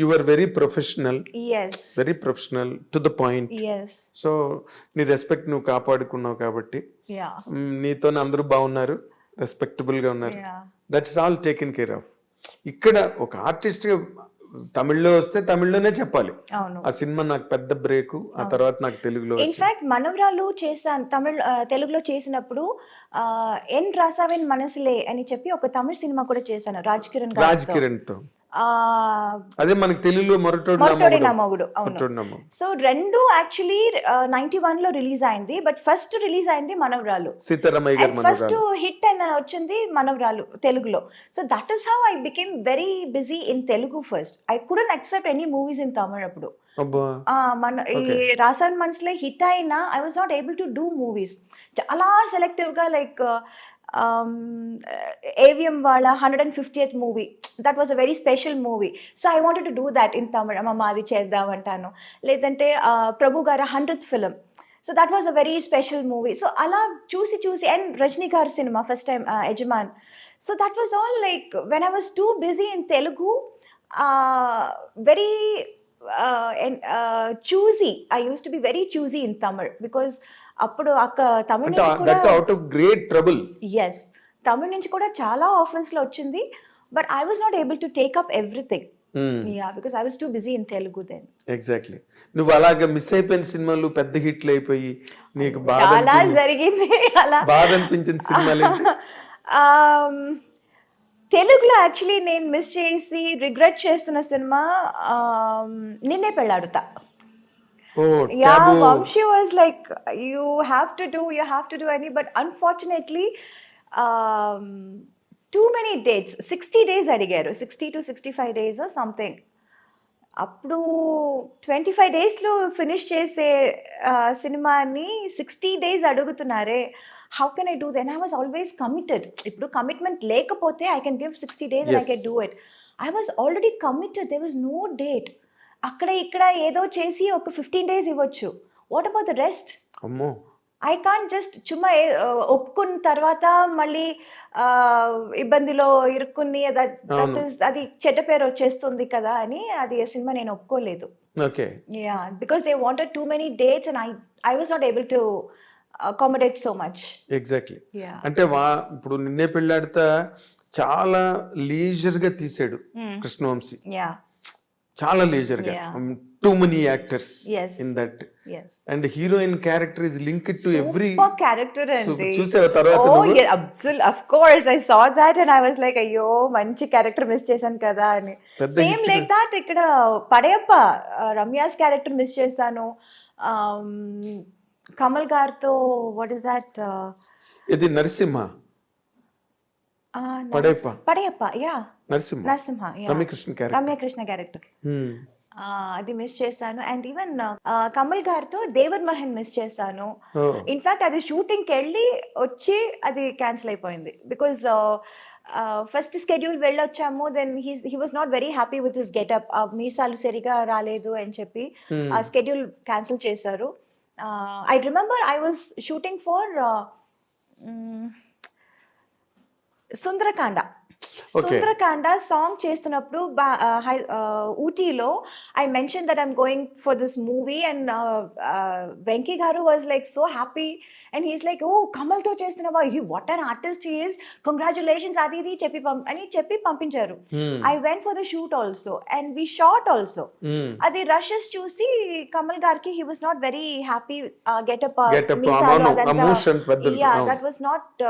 You are very professional, yes very professional to the point. Yes so నీ respect నువ్వు కాపాడుకున్నావు కాబట్టి yeah నీతో అందరూ బాగున్నారు, రెస్పెక్టబుల్ గా ఉన్నారు. Yeah that's all taken care of. ఇక్కడ ఒక ఆర్టిస్ట్ గా తమిళ్లో వస్తే తమిళ్లోనే చెప్పాలి, అవును. ఆ సినిమా నాకు పెద్ద బ్రేక్, ఆ తర్వాత నాకు తెలుగులో వచ్చింది. ఇన్ఫాక్ట్ మనవరాలు చేశాను తెలుగులో చేసినప్పుడు ఎన్ రాసావెన్ మనసులే అని చెప్పి ఒక తమిళ సినిమా కూడా చేశాను రాజ్ కిరణ్ రాజ్ గారితో. కిరణ్ తో. ఆ, అదే మనకి తెలుగులో మొరటోడు మొరటోడి నా మొగుడు, అవును. మొరటోడు నా మొగుడు. సో రెండు యాక్చువల్లీ 91 లో రిలీజ్ అయింది, బట్ ఫస్ట్ రిలీజ్ అయింది మనవరాలు. సీతారామయ్య గారి ఫస్ట్ మనవరాలు. హిట్ అయిన వచ్చింది మనవరాలు తెలుగులో. So that is how I became very busy in Telugu first. I couldn't accept any movies in Tamil అప్పుడు. అబ్బా. మన ఈ Okay. రాసాన్ మనసులే హిట్ అయినా I was not able to do movies. చాలా సెలెక్టివ్గా లైక్ ఏవిఎం వాళ్ళ 150th movie, that was a very special movie. So I wanted to do that in Tamil. అమ్మ అది చేద్దాం అంటాను. లేదంటే ప్రభు గారి 100th film. So that was a very special movie. So అలా చూసి చూసి, అండ్ రజనీ గారి సినిమా first time Yajaman. So that was all like when I was too busy in Telugu, very choosy. I use to be very choosy in Tamil because అప్పుడు తమిళ అంటే నుంచి కూడా that out of great trouble. Yes, Tamil నుంచి కూడా చాలా ఆఫర్స్లో వచ్చింది, but I was not able to take up everything. Yeah, because I was too busy in Telugu then. Exactly. నువ్వు అలాగా మిస్ అయిపోయిన సినిమాలు పెద్ద హిట్లు అయిపోయి నీకు చాలా జరిగింది అలా. బాధ అనిపించిన సినిమాలు ఏంటి? తెలుగులో యాక్చువల్లీ నేను మిస్ చేసి రిగ్రెట్ చేస్తున్న సినిమా నిన్నే Pelladatha. Oh, Yeah, Taboo. Vamshi was like, you have to do any, but unfortunately, too many dates, 60 days అడిగారు, 60 to 65 days or something. అప్పుడు 25 daysలో ఫినిష్ చేసే సినిమాని 60 days అడుగుతున్నారే. How can I do then? I was always committed. ఇప్పుడు commitment లేకపోతే I can give 60 days and I Yes. can do it. I was already committed. There was no date. అక్కడ ఇక్కడ ఏదో చేసి ఒక 15 days ఇవ్వచ్చు. What about the rest? అమ్మో. I can't just చుమ్మా ఒప్పుకున్న తర్వాత మళ్ళీ ఇబ్బందిలో ఇరుక్కుని అది చెడ్డ పేరు వచ్చేస్తుంది కదా అని అది సినిమా నేను ఒప్పుకోలేదు. Okay. Yeah, because they wanted too many dates and I was not able to accommodate so much. Exactly. Yeah, అంటే ఇప్పుడు నిన్నే పెళ్ళాడితే చాలా లీజర్ గా తీసాడు కృష్ణవంశీ, యా, చాలా లీజర్ గా. Yeah. Too many actors yes, in that, yes. And heroine character is linked to every. Super character అండి. చూసావా తర్వాత Oh, నువ్వు? yeah, of course I saw that and I was like, అయ్యో మంచి క్యారెక్టర్ మిస్ చేశాను కదా అని. పెద్ద సేమ్ hit. లైక్ దాట్ ఇక్కడ పడయప్ప రమ్యాస్ క్యారెక్టర్ మిస్ చేశాను. కమల్ గారితో వాట్ ఇస్ దాట్, ఇది Narasimha. Padayappa. Padayappa, yeah, Narasimha. Narasimha, yeah. Ramyakrishna character. Ramyakrishna character అది మిస్ చేశాను. అండ్ ఈవెన్ కమల్ గారితో దేవర్ మహన్ మిస్ చేశాను. ఇన్ఫాక్ట్ అది షూటింగ్కి వెళ్ళి వచ్చి అది క్యాన్సిల్ అయిపోయింది బికాజ్ ఫస్ట్ స్కెడ్యూల్ వెళ్ళొచ్చాము. Then he was not very happy with his getup. మీసాలు సరిగా రాలేదు అని చెప్పి ఆ స్కెడ్యూల్ క్యాన్సిల్ చేశారు. I remember I was shooting for Sundarakanda. Sundarakanda song చేస్తున్నప్పుడు ఊటీలో I mention that I'm going for this movie and Venky గారు was like so happy and he's like, oh కమల్తో చేస్తున్నావా, what an artist he is, congratulations అది ఇది చెప్పి పంపించారు. I went for the shoot also and we shot also. అది rushes చూసి కమల్ గారికి he was not very happy. Getup that was not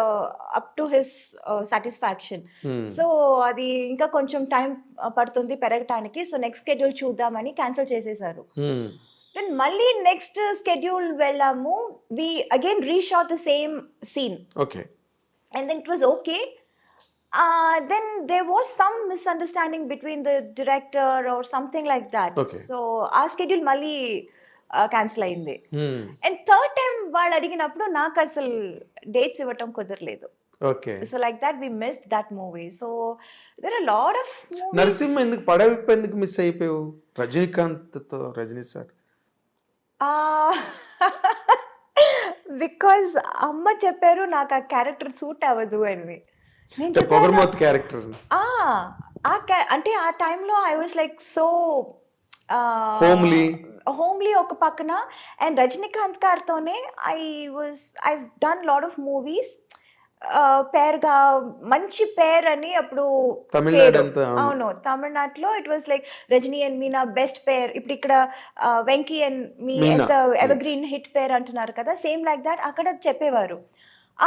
up to his satisfaction. So అది ఇంకా కొంచెం టైం పడుతుంది పెరగటానికి, సో నెక్స్ట్ స్కెడ్యూల్ చూద్దామని క్యాన్సిల్ చేసేసారు. దెన్ మళ్ళీ నెక్స్ట్ స్కెడ్యూల్ వెళ్ళాము. We again reshot the same scene. Okay. And then it was okay. Then there was some misunderstanding between the director or something like that. So ఆ schedule మళ్ళీ cancel అయింది. And third time వాళ్ళు అడిగినప్పుడు నాకు అసలు dates ఇవ్వటం కుదరలేదు. Okay. So like that we missed that movie. So there are a lot of movies. Narasimha ఎందుకు పడవిప్పు ఎందుకు మిస్ అయిపోయావు? రజనీకాంత్ తో, రజనీ సార్. బికాజ్ అమ్మ చెప్పారు నాకు ఆ క్యారెక్టర్ సూట్ అవ్వదు అని. నేను పొగర్మౌత్ క్యారెక్టర్. అంటే ఆ టైంలో I was like so Homely. Homely ఒక పక్కన, అండ్ రజనీకాంత్ గారితోనే I done lot of movies పేరుగా మంచి పేర్ అని అప్పుడు తమిళనాడు పేరు. అంతా అవును. అవును, తమిళనాడులో it was like Rajini and Meena best pair. ఇప్పుడు ఇక్కడ వెంకీ అండ్ మీ మీనా, ఎంత yes. Evergreen hit pair అంటున్నారు కదా, సేమ్ లైక్ దాట్ అక్కడ చెప్పేవారు.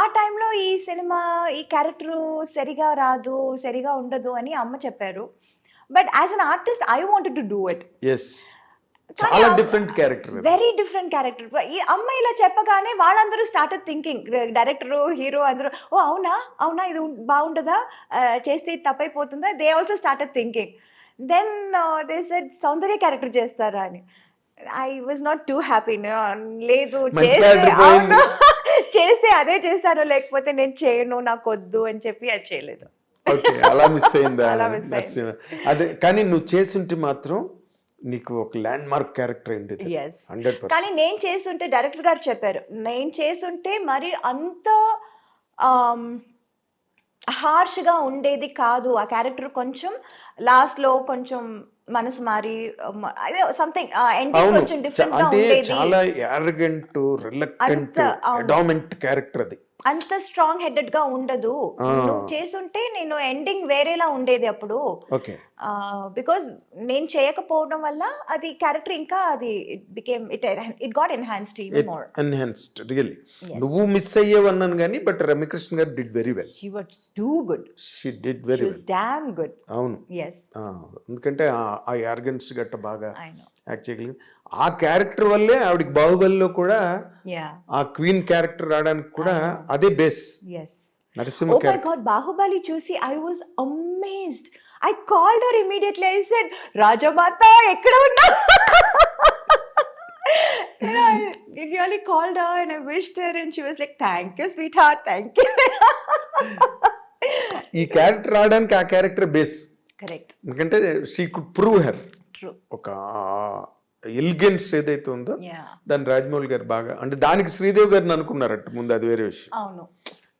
ఆ టైంలో ఈ సినిమా ఈ క్యారెక్టర్ సరిగా రాదు, సరిగా ఉండదు అని అమ్మ చెప్పారు. But as an artist I wanted to do it. Yes, చాలా different character. Very different character. ఈ అమ్మాయి ఇలా చెప్పగానే వాళ్ళందరూ స్టార్టెడ్ థింకింగ్, డైరెక్టర్ హీరో అందరూ, ఓ అవునా అవునా ఇది బాగుంటుందా, చేస్తే ఇది తప్పైపోతుందా, they also started thinking. Then they said Soundarya character చేస్తారా అని. I was not too happy. లేదు, మంచి చేస్తే character పోయింది. అవును చేస్తే అదే చేస్తాను, లేకపోతే నేను చేయను, నాకు వద్దు అని చెప్పి అది చేయలేదు. ఓకే, అలా మిస్ అయిందా? అలా miss అయింది. నరసింహ. అదే, కానీ నువ్వు చేస్తుంటే మాత్రం నీకు ఒక ల్యాండ్ మార్క్ క్యారెక్టర్ అయింది. Yes. 100%. కానీ నేను చేస్తుంటే డైరెక్టర్ గారు చెప్పారు, నేను చేస్తుంటే మరి అంత హార్ష్గా ఉండేది కాదు ఆ క్యారెక్టర్. కొంచెం లాస్ట్లో కొంచెం మనసు మారి అదే సంథింగ్ ఎండింగ్ అవును, కొంచెం డిఫరెంట్ గా అంటే ఉండేది. చాలా యారగెంట్, రిలక్టెంట్, అంత, అవును. అడామెంట్ క్యారెక్టర్ అది. అంత స్ట్రాంగ్ హెడెడ్ గా ఉండదు. నువ్వు చేస్తుంటే నేను ఎండింగ్ వేరేలా ఉండేది అప్పుడు. ఓకే, బికాస్ నేను చేయకపోవడం వల్ల అది క్యారెక్టర్ ఇంకా అది it got enhanced even more. Enhanced really. Yes. నువ్వు మిస్ అయ్యేవన్నాను కానీ బట్ రమ్యకృష్ణ గారు did very well. She was too good. She did She very was well. damn good. అవును, Yes, ఎందుకంటే ఆ యార్గెన్స్ గట్ట బాగా I know. యాక్ట్ చేయగలిగింది. ఆ క్యారెక్టర్ వల్లే ఆవిడకి బాహుబలిలో కూడా Yeah, ఆ క్వీన్ క్యారెక్టర్ రావడానికి కూడా I know. అదే base. yes. Narasimha Oh my character. God, Bahubali చూసి I was amazed. I called her immediately. I said, Rajamata, ఎక్కడ ఉన్నా? And I really called her and I wished her and she was like, thank you, sweetheart, thank you. ఈ character రావడానికి ఆ character base. Correct. ఎందుకంటే she could prove her. True. ఒక elegance ఏదైతే ఉందో Yeah. దాన్ని రాజమౌళి గారు బాగా, అంటే దానికి శ్రీదేవి గారిని అనుకున్నారట ముందు, అది వేరే విషయం. అవును.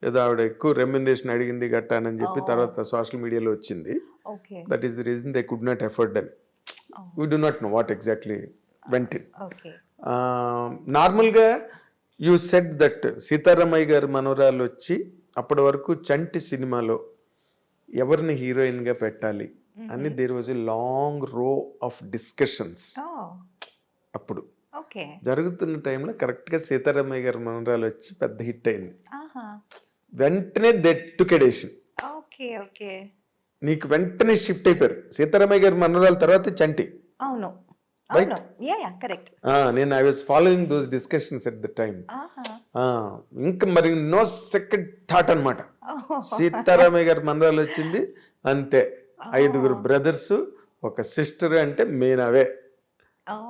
ఏదో ఆవిడ ఎక్కువ రెమ్యునరేషన్ అడిగింది గట్టానని చెప్పి Oh. తర్వాత సోషల్ మీడియాలో వచ్చింది. Okay. That is the reason they could not afford అని. Oh. We do not know what exactly went in. Okay. నార్మల్గా యూ సెడ్ దట్ సీతారామయ్య గారు మనవరాలు వచ్చి అప్పటి వరకు చంటి సినిమాలో ఎవరిని హీరోయిన్గా పెట్టాలి అని దేర్ వాజ్ ఎ లాంగ్ రో ఆఫ్ డిస్కషన్స్. Oh. అప్పుడు Okay. జరుగుతున్న టైంలో కరెక్ట్గా సీతారామయ్య గారి మనవరాలు వచ్చి పెద్ద హిట్ అయింది. Aha. వెంటనే దెట్టుకెడేషన్ Okay. Okay. నీకు వెంటనే షిఫ్ట్ అయిపోయారు. సీతారామయ్య గారి మనవరాల తర్వాత చంటి. అవును. Right? అవును. Yeah. Correct. నేను I was following those discussions at the time. Aha. ఇంకా మరి నో సెకండ్ థాట్ అనమాట. Oh. సీతారామయ్య గారి మనరాలు వచ్చింది అంతే. Oh. 5 బ్రదర్స్, ఒక సిస్టర్, అంటే మెయిన్ అవే Oh.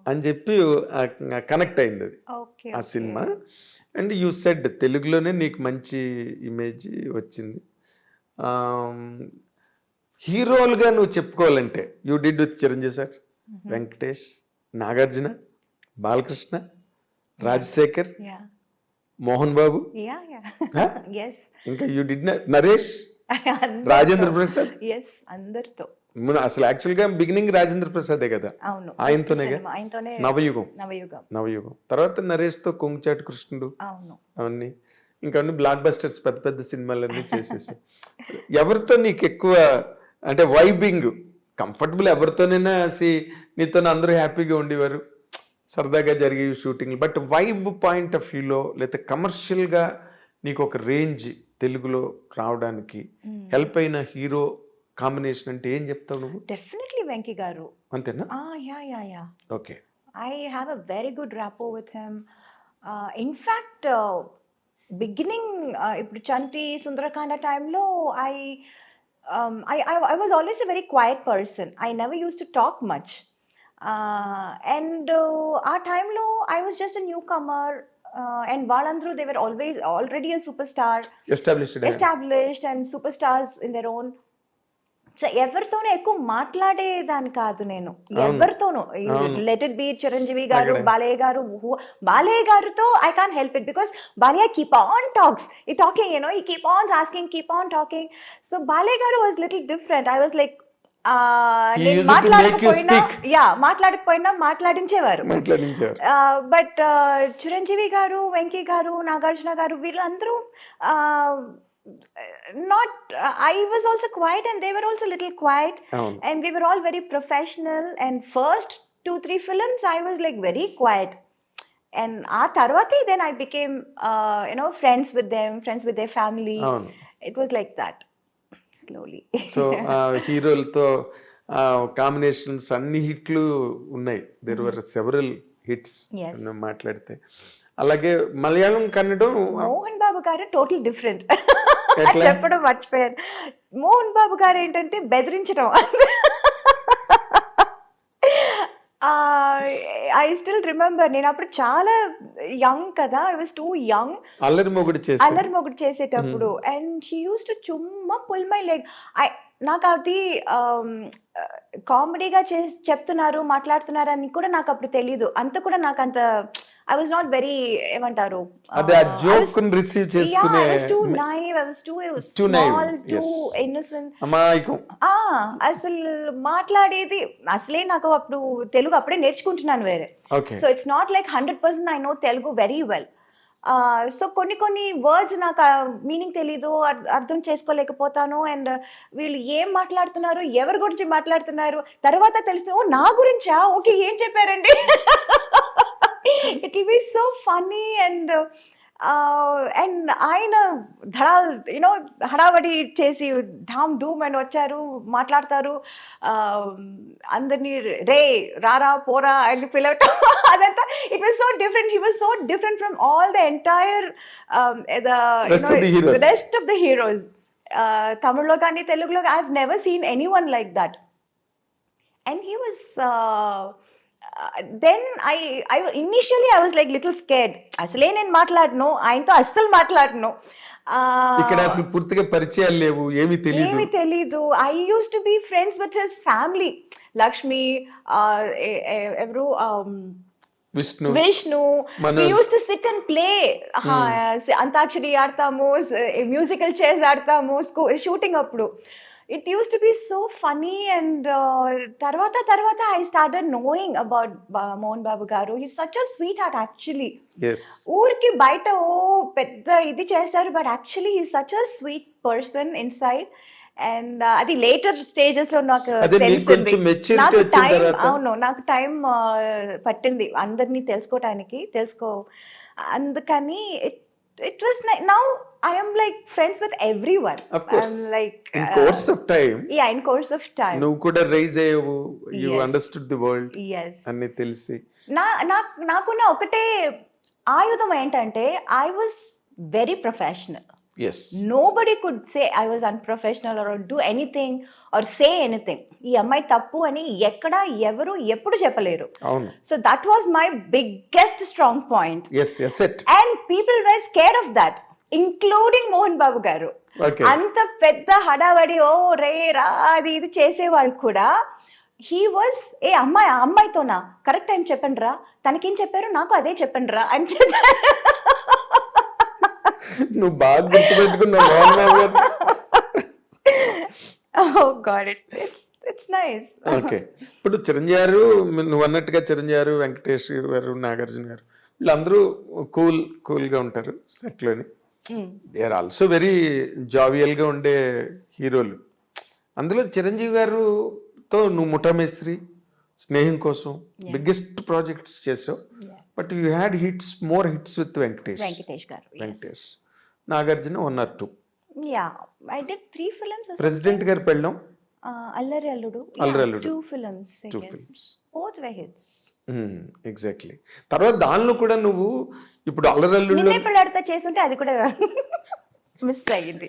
అని చెప్పి కనెక్ట్ అయింది అది Okay. ఆ Okay. Cinema. And you said తెలుగులోనే నీకు మంచి ఇమేజ్ వచ్చింది. హీరోలుగా నువ్వు చెప్పుకోవాలంటే you did with Chiranjeevi sir, Venkatesh, Nagarjuna, Balakrishna, Rajasekhar, Yeah. Mohan Babu, Yeah. Yeah. Huh? Yes. ఇంకా యూ డిడ్ నరేష్, అందరితో. రాజేంద్ర ప్రసాద్. Yes. అందరితో. అసలు యాక్చువల్గా బిగినింగ్ రాజేంద్ర ప్రసాదే కదా, అవును. ఆయనతోనేగా. ఆయనతోనే నవయుగం. నవయుగం. తర్వాత నరేష్తో కొంగుచాటు కృష్ణుడు, అవును. అవన్నీ ఇంకా అన్ని బ్లాక్ బస్టర్స్, పెద్ద పెద్ద సినిమాలన్నీ చేసేసి. ఎవరితో నీకు ఎక్కువ అంటే వైబింగ్ కంఫర్టబుల్? ఎవరితోనైనా నీతో అందరూ హ్యాపీగా ఉండేవారు, సరదాగా జరిగే shooting. But vibe point of వ్యూలో లేకపోతే కమర్షియల్గా నీకు ఒక రేంజ్ తెలుగులో రావడానికి హెల్ప్ అయిన హీరో కాంబినేషన్ అంటే ఏం చెప్తావు నువ్వు? డెఫినెట్లీ వెంకీ గారు. అంతేనా? Yeah. Okay. I have a very good rapport with him. In fact, beginning ఇప్పుడు చంటి సుందరకాండ టైంలో I was always a very quiet person. I never used to talk much. And ఆ టైంలో I was just a newcomer. And వాళ్ళందరూ they were already a superstar, established and superstars in their own. So ఎవరితోనూ ఎక్కువ మాట్లాడేదాన్ని కాదు నేను, ఎవరితోనూ. Let it be Chiranjeevi గారు, బాలయ్య గారు. బాలయ్య గారితో I can't help it because Balayya keep on talking, he keep on asking, keep on talking. So Balayya గారు was little different. I was like, He నేను used to make you మాట్లాడకపోయినా speak. మాట్లాడించేవారు. మాట్లాడించారు. But Chiranjeevi గారు, వెంకీ గారు, నాగార్జున గారు వీళ్ళందరూ not I was also quiet and they were also little quiet అవును. And we were all very professional and first 2-3 films I was like very quiet. And ఆ తర్వాతే then I became friends with them, friends with their family. అవును. It was like that slowly. So హీరోలతో combinations అన్ని హిట్లు ఉన్నాయి. There were several hits Yes. మాట్లాడితే. అలాగే మలయాళం, కన్నడం మోహన్ బాబు గారు టోటల్ డిఫరెంట్. ఎట్లా? చెప్పడం మర్చిపోయాను. మోహన్ బాబు గారు ఏంటంటే బెదిరించడం. ఐ స్టిల్ రిమెంబర్, నేను అప్పుడు చాలా యంగ్ కదా, ఐ వాజ్ టూ యంగ్. అల్లరి మొగుడు చేసి అల్లరి మొగుడు చేసేటప్పుడు అండ్ హీ యూస్ టు చుమ్మా పుల్ మై లెగ్. నాకు అది కామెడీగా చెప్తున్నారు, మాట్లాడుతున్నారు అని కూడా నాకు అప్పుడు తెలీదు. అంత కూడా నాకు అంత ఐ వాజ్ నాట్ వెరీ ఏమంటారు, అదే ఆ జోక్ రిసీవ్ చేసుకునే too naive, I was too Too naive, small, too yes. innocent. అమాయకం. అసలు మాట్లాడేది అసలే నాకు అప్పుడు తెలుగు అప్పుడే నేర్చుకుంటున్నాను వేరే. Okay. So it's not like 100% I know Telugu very well. So కొన్ని వర్డ్స్ నాకు మీనింగ్ తెలీదు, అర్థం చేసుకోలేకపోతాను. అండ్ వీళ్ళు ఏం మాట్లాడుతున్నారు, ఎవరి గురించి మాట్లాడుతున్నారు తర్వాత తెలుస్తుంది, ఓ నా గురించా, ఓకే ఏం చెప్పారండి. It will be so funny and ఆయన హడావడి చేసి ఢామ్ డూమ్ అని వచ్చారు, మాట్లాడతారు, అందరినీ రే రారా పోరా అని పిలవటం అదంతా. It was so different. He was so different from all the entire rest of the heroes. తమిళ్లో కానీ తెలుగులో I have never seen any one like that. And he was then I initially I was like little scared. అసలే నేను మాట్లాడను, ఆయనతో అస్సలు మాట్లాడను. ఇక్కడ అసలు పూర్తిగా పరిచయాలు లేవు, ఏమీ తెలీదు. I use to be friends with his family, Lakshmi, ఎవరు Vishnu, we used to sit and play. Antakshari ఆడతాము, మ్యూజికల్ చైర్స్ ఆడతాము షూటింగ్ అప్పుడు. It used to be so funny and తర్వాత I started knowing about Mohan Babu garu. He's such a sweetheart actually. Yes. ఊరికి బయట పెద్ద ఇది చేశారు, but actually he's such a sweet person inside. And అది later stages లో నాకు తెలిసింది. నాకు టైం పట్టింది అందరినీ తెలుసుకోవటానికి. అందుకని it was now I am like friends with everyone. Of course. I'm like in course of time. Yeah, in course of time. నువ్వు కూడా రైజ్ అయ్యావు, you Yes. understood the world. Yes. అన్ని తెలిసి. నాకున్న ఒకటే ఆయుధం ఏంటంటే I was very professional. Yes. Nobody could say I was unprofessional or do anything or say anything. ఈ అమ్మాయి తప్పు అని ఎక్కడ ఎవరు ఎప్పుడు చెప్పలేరు. అవును. So that was my biggest strong point. Yes, yes it. And people were scared of that, including Mohan Babu garu. Okay. అంత పెద్ద హడావడి రే రా అది ఇది చేసేవాళ్ళు కూడా he was అమ్మాయితోనా కరెక్ట్ టైం చెప్పండి రా, తనకేం చెప్పారు నాకు అదే చెప్పండి రా అని చెప్పారు. నువ్వు బాగా గుర్తుపెట్టుకున్నావు మోహన్ బాబు గారు. Oh God, it's nice. Okay. ఇప్పుడు చిరంజీవి గారు, నువ్వు అన్నట్టుగా చిరంజీవి గారు, వెంకటేష్ గారు, నాగార్జున గారు వీళ్ళందరూ కూల్గా ఉంటారు సెట్లోని. దే ఆర్ ఆల్సో వెరీ జావియల్గా ఉండే హీరోలు. అందులో చిరంజీవి గారుతో నువ్వు ముఠామేస్త్రి, స్నేహం కోసం బిగ్గెస్ట్ ప్రాజెక్ట్స్ చేసావు. But you had more hits with Venkatesh గారు. Venkatesh, Nagarjuna 1 or 2. Yeah, I did 3 films. President Garu Pellam, అల్లరి అల్లుడు. 2 films. 2 films. Both were hits. Exactly. తర్వాత దానిలో కూడా నువ్వు ఇప్పుడు అల్లరల్లుడు నిన్నే పెళ్ళాడితే చేస్తుంటే అది కూడా మిస్ అయ్యింది.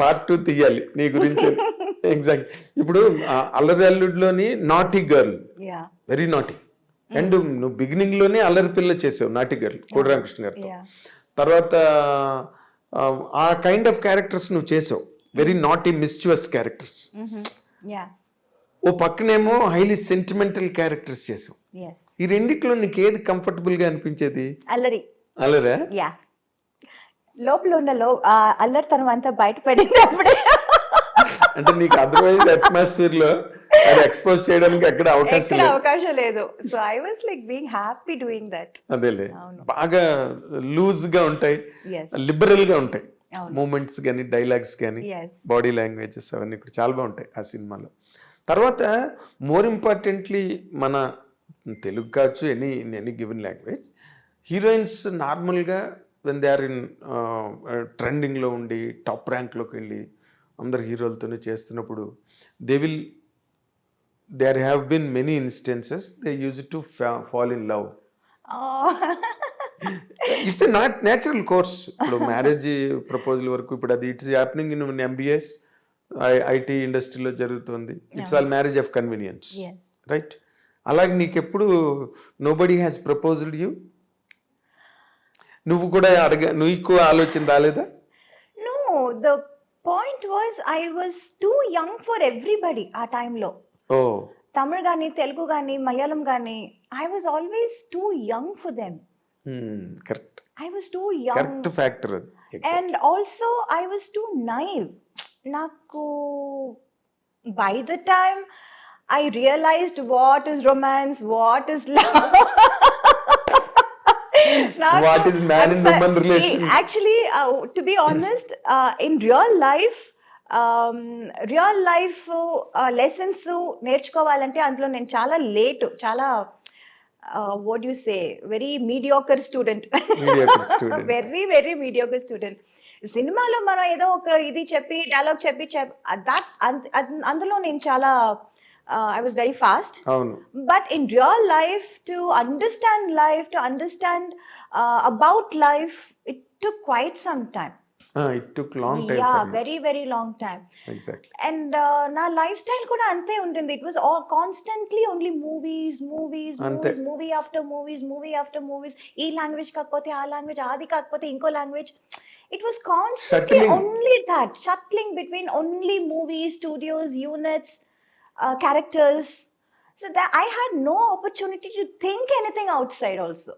పార్ట్ 2 తీయాలి నీ గురించి. ఎగ్జాక్ట్. ఇప్పుడు అల్లరి అల్లుడులోని naughty girl, very naughty. And నువ్వు బిగినింగ్ లోనే అల్లరి పిల్ల చేసావు, నాటీ గర్ల్, కోడి రామకృష్ణ గారితో. తర్వాత ఆ కైండ్ ఆఫ్ క్యారెక్టర్స్ నువ్వు చేసావు, వెరీ నాటీ మిస్చువస్ క్యారెక్టర్స్. ఓ పక్కనేమో హైలీ సెంటిమెంటల్ క్యారెక్టర్స్ చేసావు. ఈ రెండిట్లో నీకు ఏది కంఫర్టబుల్ గా అనిపించేది? అల్లరా? యా, లోపల ఉన్న అల్లరితనం అంతా బయటపడింది అప్పుడే. అంటే నీకు అదర్వైజ్ అట్మాస్ఫియర్ లో అది ఎక్స్పోజ్ చేయడానికి ఎక్కడ అవకాశం ఎక్కడ లేదు. అవకాశం లేదు. So I was like being happy doing that. అదేలే, అవును. బాగా లూజ్ గా ఉంటాయి, ఎస్ లిబరల్ గా ఉంటాయి అవును. మూమెంట్స్ కానీ, డైలాగ్స్ కానీ, ఎస్ బాడీ లాంగ్వేజెస్ అవన్నీ కూడా చాలా బాగుంటాయి ఆ సినిమాలో. తర్వాత మోర్ ఇంపార్టెంట్లీ మన తెలుగు కావచ్చు, ఎనీ గివెన్ లాంగ్వేజ్, హీరోయిన్స్ నార్మల్గా వెన్ దే ఆర్ ఇన్ ట్రెండింగ్లో ఉండి టాప్ ర్యాంక్లోకి వెళ్ళి అందరు హీరోలతోనే చేస్తున్నప్పుడు there have been many instances they used to fall in love. It's a not natural course. ఇప్పుడు మ్యారేజ్ ప్రపోజల్ వరకు ఇప్పుడు అది it's happening in MBS IT ఇండస్ట్రీలో జరుగుతుంది. It's all marriage of convenience, yes right? అలాగే నీకెప్పుడు నోబడీ హ్యాస్ ప్రపోజ్డ్ యూ, నువ్వు కూడా నీకు ఆలోచన రాలేదా? No, the point was I was too young for everybody ఆ టైంలో. ఓ తమిళ్ కానీ, తెలుగు కానీ, మలయాళం కానీ, I was always too young for them. Correct, I was too young. Correct factor అది. And also I was too naive. నాకు by the time I realized what is romance, what is love. What is man and woman relation? Actually, to be honest, in real life lessons నేర్చుకోవాలంటే అందులో నేను చాలా late, చాలా what you say, very mediocre student. Mediocre student. Very mediocre student. సినిమాలో మనం ఏదో ఒక ఇది చెప్పి డైలాగ్ చెప్పి అందులో నేను చాలా I was very fast. అవును, But in real life, to understand about life, it took quite some time. it took long time Yeah, for you. very, very long time. Exactly. And నా lifestyle కూడా అంతే ఉంటుంది. It was all constantly only movies, అంతే. Movie after movies. ఈ language కాకపోతే ఆ language, అది కాకపోతే ఇంకో language. It was constantly Shuttling. Only that, shuttling between only movies, studios, units, characters. So that I had no opportunity to think anything outside also.